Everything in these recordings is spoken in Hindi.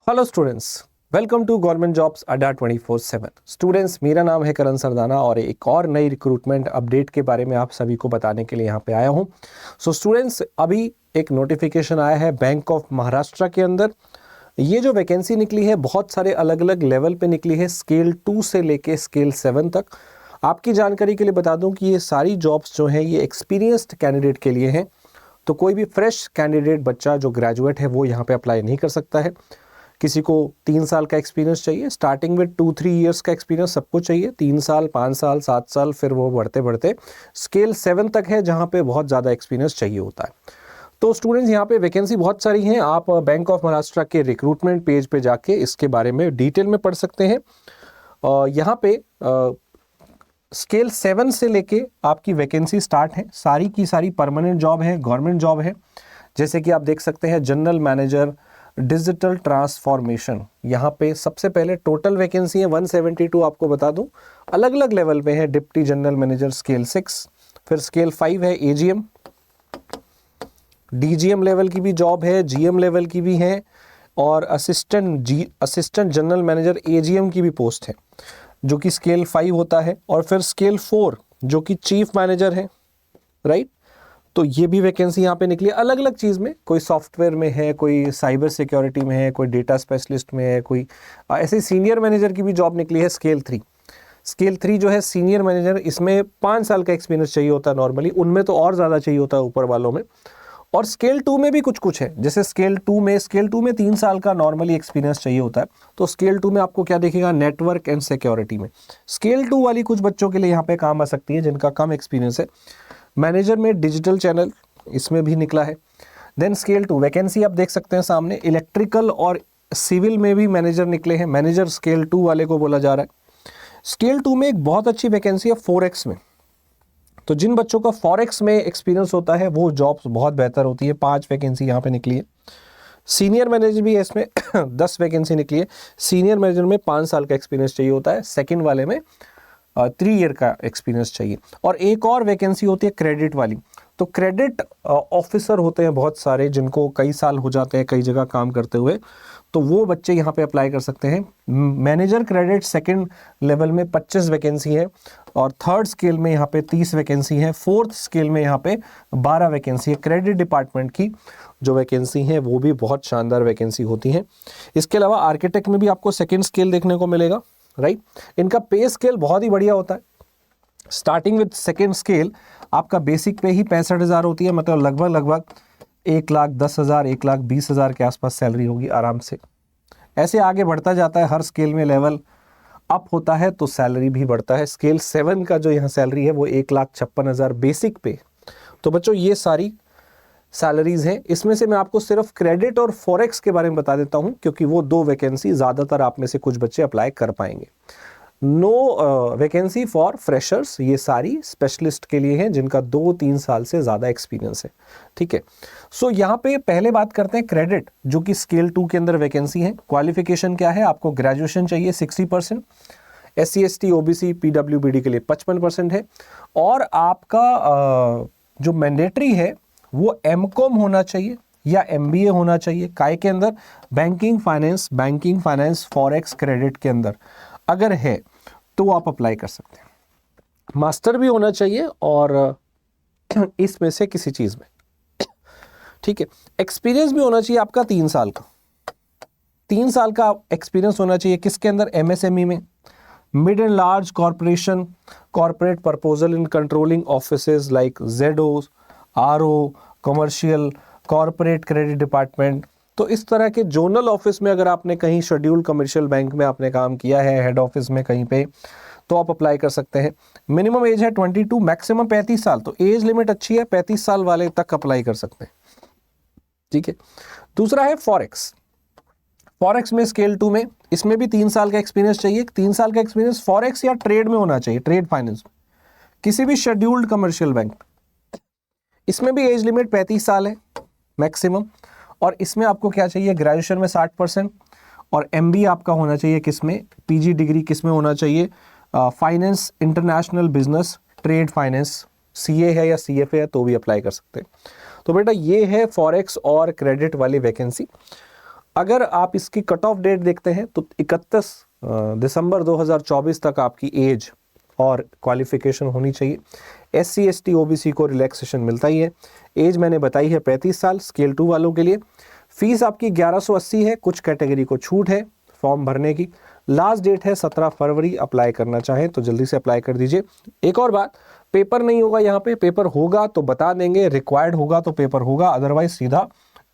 Hello students, welcome to government jobs अड्डा 24/7। स्टूडेंट्स, मेरा नाम है करण सरदाना और एक और नई रिक्रूटमेंट अपडेट के बारे में आप सभी को बताने के लिए यहाँ पे आया हूँ। स्टूडेंट्स, अभी एक नोटिफिकेशन आया है बैंक ऑफ महाराष्ट्र के अंदर। ये जो वैकेंसी निकली है बहुत सारे अलग अलग लेवल पे निकली है, स्केल 2 से लेके स्केल 7 तक। आपकी जानकारी के लिए बता दूं कि ये सारी जॉब्स जो हैं ये एक्सपीरियंस्ड कैंडिडेट के लिए हैं, तो कोई भी फ्रेश कैंडिडेट बच्चा जो ग्रेजुएट है वो यहाँ पे अप्लाई नहीं कर सकता है। किसी को 3 साल का एक्सपीरियंस चाहिए, स्टार्टिंग में 2-3 ईयर्स का एक्सपीरियंस सबको चाहिए, 3 साल 5 साल 7 साल, फिर वो बढ़ते बढ़ते स्केल 7 तक है जहाँ पे बहुत ज़्यादा एक्सपीरियंस चाहिए होता है। तो स्टूडेंट्स, यहाँ पे वैकेंसी बहुत सारी हैं। आप बैंक ऑफ महाराष्ट्र के रिक्रूटमेंट पेज पे जाके इसके बारे में डिटेल में पढ़ सकते हैं। यहाँ पे स्केल 7 से लेके आपकी वैकेंसी स्टार्ट है, सारी की सारी परमानेंट जॉब है, गवर्नमेंट जॉब है। जैसे कि आप देख सकते हैं जनरल मैनेजर डिजिटल ट्रांसफॉर्मेशन, यहाँ पे सबसे पहले टोटल वैकेंसी है 172। आपको बता दूं अलग अलग लेवल पे है। डिप्टी जनरल मैनेजर स्केल 6, फिर स्केल 5 है एजीएम, डीजीएम लेवल की भी जॉब है, जीएम लेवल की भी है, और असिस्टेंट जनरल मैनेजर एजीएम की भी पोस्ट है जो कि स्केल 5 होता है। और फिर स्केल 4 जो कि चीफ मैनेजर है, राइट। तो ये भी वैकेंसी यहाँ पे निकली अलग अलग चीज़ में, कोई सॉफ्टवेयर में है, कोई साइबर सिक्योरिटी में है, कोई डेटा स्पेशलिस्ट में है, कोई ऐसे सीनियर मैनेजर की भी जॉब निकली है स्केल 3। स्केल 3 जो है सीनियर मैनेजर, इसमें 5 साल का एक्सपीरियंस चाहिए होता है नॉर्मली, उनमें तो और ज़्यादा चाहिए होता है ऊपर वालों में। और स्केल 2 में भी कुछ कुछ है, जैसे स्केल 2 में 3 साल का नॉर्मली एक्सपीरियंस चाहिए होता है। तो स्केल 2 में आपको क्या देखेगा, नेटवर्क एंड सिक्योरिटी में। स्केल 2 वाली कुछ बच्चों के लिए यहाँ पे काम आ सकती है जिनका कम एक्सपीरियंस है। मैनेजर में डिजिटल चैनल, इसमें भी निकला है। देन स्केल 2 वैकेंसी आप देख सकते हैं सामने, इलेक्ट्रिकल और सिविल में भी मैनेजर निकले हैं। मैनेजर स्केल 2 वाले को बोला जा रहा है। स्केल 2 में एक बहुत अच्छी वैकेंसी है फॉरेक्स में, तो जिन बच्चों का फॉरेक्स में एक्सपीरियंस होता है वो जॉब्स बहुत बेहतर होती है। 5 वैकेंसी यहाँ पे निकली है। सीनियर मैनेजर भी है इसमें 10 वैकेंसी निकली है। सीनियर मैनेजर में 5 साल का एक्सपीरियंस चाहिए होता है, सेकेंड वाले में 3 ईयर का एक्सपीरियंस चाहिए। और एक और वैकेंसी होती है क्रेडिट वाली। तो क्रेडिट ऑफिसर होते हैं बहुत सारे जिनको कई साल हो जाते हैं कई जगह काम करते हुए, तो वो बच्चे यहाँ पे अप्लाई कर सकते हैं। मैनेजर क्रेडिट सेकंड लेवल में 25 वैकेंसी है, और थर्ड स्केल में यहाँ पे 30 वैकेंसी है, फोर्थ स्केल में यहाँ पे 12 वैकेंसी है। क्रेडिट डिपार्टमेंट की जो वैकेंसी है वो भी बहुत शानदार वैकेंसी होती है। इसके अलावा आर्किटेक्ट में भी आपको सेकेंड स्केल देखने को मिलेगा, राइट। इनका पे स्केल बहुत ही बढ़िया होता है। स्टार्टिंग विद सेकेंड स्केल आपका बेसिक पे ही 65,000 होती है, मतलब लगभग 1,10,000 1,20,000 के आसपास सैलरी होगी आराम से। ऐसे आगे बढ़ता जाता है, हर स्केल में लेवल अप होता है तो सैलरी भी बढ़ता है। स्केल 7 का जो यहाँ सैलरी है वो 1,56,000 बेसिक पे। तो बच्चों, ये सारी सैलरीज हैं। इसमें से मैं आपको सिर्फ क्रेडिट और फॉरेक्स के बारे में बता देता हूं क्योंकि वो 2 वैकेंसी ज़्यादातर आप में से कुछ बच्चे अप्लाई कर पाएंगे। नो वैकेंसी फॉर फ्रेशर्स, ये सारी स्पेशलिस्ट के लिए हैं जिनका 2-3 साल से ज़्यादा एक्सपीरियंस है, ठीक है। सो यहाँ पे पहले बात करते हैं क्रेडिट, जो कि स्केल 2 के अंदर वैकेंसी है। क्वालिफिकेशन क्या है, आपको ग्रेजुएशन चाहिए 60%, SC ST OBC PWBD के लिए 55% है, और आपका जो मैंडेटरी है वो MCOM होना चाहिए या MBA होना चाहिए। काय के अंदर, बैंकिंग फाइनेंस फॉरेक्स क्रेडिट के अंदर अगर है तो आप अप्लाई कर सकते हैं। मास्टर भी होना चाहिए और इसमें से किसी चीज में, ठीक है। एक्सपीरियंस भी होना चाहिए आपका 3 साल का। 3 साल का एक्सपीरियंस होना चाहिए किसके अंदर, MSME में, mid and large corporation, corporate proposal in controlling offices like ZO, RO, commercial, corporate credit department. तो इस तरह के जोनल ऑफिस में अगर आपने कहीं शेड्यूल कमर्शियल बैंक में आपने काम किया है, हेड ऑफिस में कहीं पे, तो आप अप्लाई कर सकते हैं। मिनिमम एज है 22, मैक्सिमम 35 साल, तो एज लिमिट अच्छी है, 35 साल वाले तक अप्लाई कर सकते हैं, ठीक है। दूसरा है फॉरेक्स। फॉरेक्स में स्केल 2 में, इसमें भी 3 साल का एक्सपीरियंस चाहिए। 3 साल का एक्सपीरियंस फॉरेक्स या ट्रेड में होना चाहिए, ट्रेड फाइनेंस, किसी भी शेड्यूल्ड कमर्शियल बैंक। इसमें भी एज लिमिट 35 साल है मैक्सिमम, और इसमें आपको क्या चाहिए, ग्रेजुएशन में 60% और MBA आपका होना चाहिए किसमें, PG डिग्री किसमें होना चाहिए, finance, international business, trade finance, CA है या CFA है तो भी अप्लाई कर सकते हैं। तो बेटा ये है फॉरेक्स और क्रेडिट वाली वैकेंसी। अगर आप इसकी कट ऑफ डेट देखते हैं तो 31 दिसंबर 2024 तक आपकी एज और क्वालिफिकेशन होनी चाहिए। SC ST OBC को रिलैक्सेशन मिलता ही है। एज मैंने बताई है 35 साल स्केल 2 वालों के लिए। फीस आपकी 1180 है, कुछ कैटेगरी को छूट है फॉर्म भरने की। लास्ट डेट है 17 फरवरी। अप्लाई करना चाहें तो जल्दी से अप्लाई कर दीजिए। एक और बात, पेपर नहीं होगा यहाँ पे, पेपर होगा तो बता देंगे, रिक्वायर्ड होगा तो पेपर होगा, अदरवाइज सीधा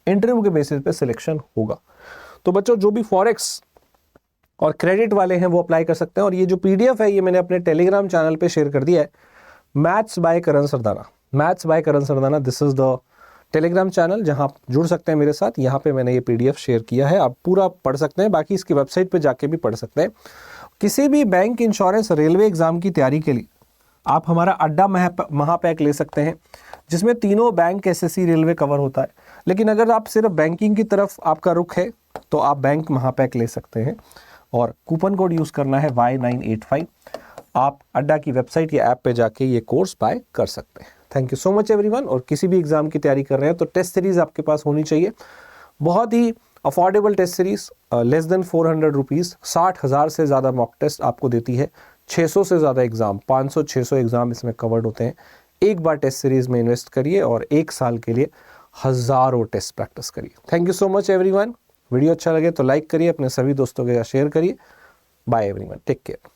इंटरव्यू के बेसिस पे सिलेक्शन होगा। तो बच्चों जो भी फॉरेक्स और क्रेडिट वाले हैं वो अप्लाई कर सकते हैं। और ये जो PDF है ये मैंने अपने टेलीग्राम चैनल पे शेयर कर दिया है, maths by Karan Sardana. Maths by Karan Sardana, this is the Telegram channel जहां आप जुड़ सकते हैं मेरे साथ। यहाँ पे मैंने ये PDF शेयर किया है, आप पूरा पढ़ सकते हैं, बाकी इसकी वेबसाइट पे जाके भी पढ़ सकते हैं। किसी भी बैंक, इंश्योरेंस, रेलवे एग्जाम की तैयारी के लिए आप हमारा अड्डा महापैक ले सकते हैं, जिसमें तीनों बैंक, SSC, रेलवे कवर होता है। लेकिन अगर आप सिर्फ बैंकिंग की तरफ आपका रुख है तो आप बैंक महापैक ले सकते हैं और कूपन कोड यूज़ करना है Y985। आप अड्डा की वेबसाइट या ऐप पे जाके ये कोर्स बाय कर सकते हैं। Thank you so much everyone. और किसी भी एग्जाम की तैयारी कर रहे हैं तो टेस्ट सीरीज़ आपके पास होनी चाहिए। बहुत ही affordable test series, less than 400 rupees. 60,000 से ज़्यादा मॉक टेस्ट आपको देती है। 600 से ज़्यादा एग्ज़ाम, 500-600 एग्ज़ाम इसमें कवर्ड होते हैं। एक बार टेस्ट सीरीज़ में इन्वेस्ट करिए और 1 साल के लिए हज़ारों टेस्ट प्रैक्टिस करिए। Thank you so much everyone. Video अच्छा लगे तो लाइक करिए, अपने सभी दोस्तों के साथ शेयर करिए। Bye everyone, take care.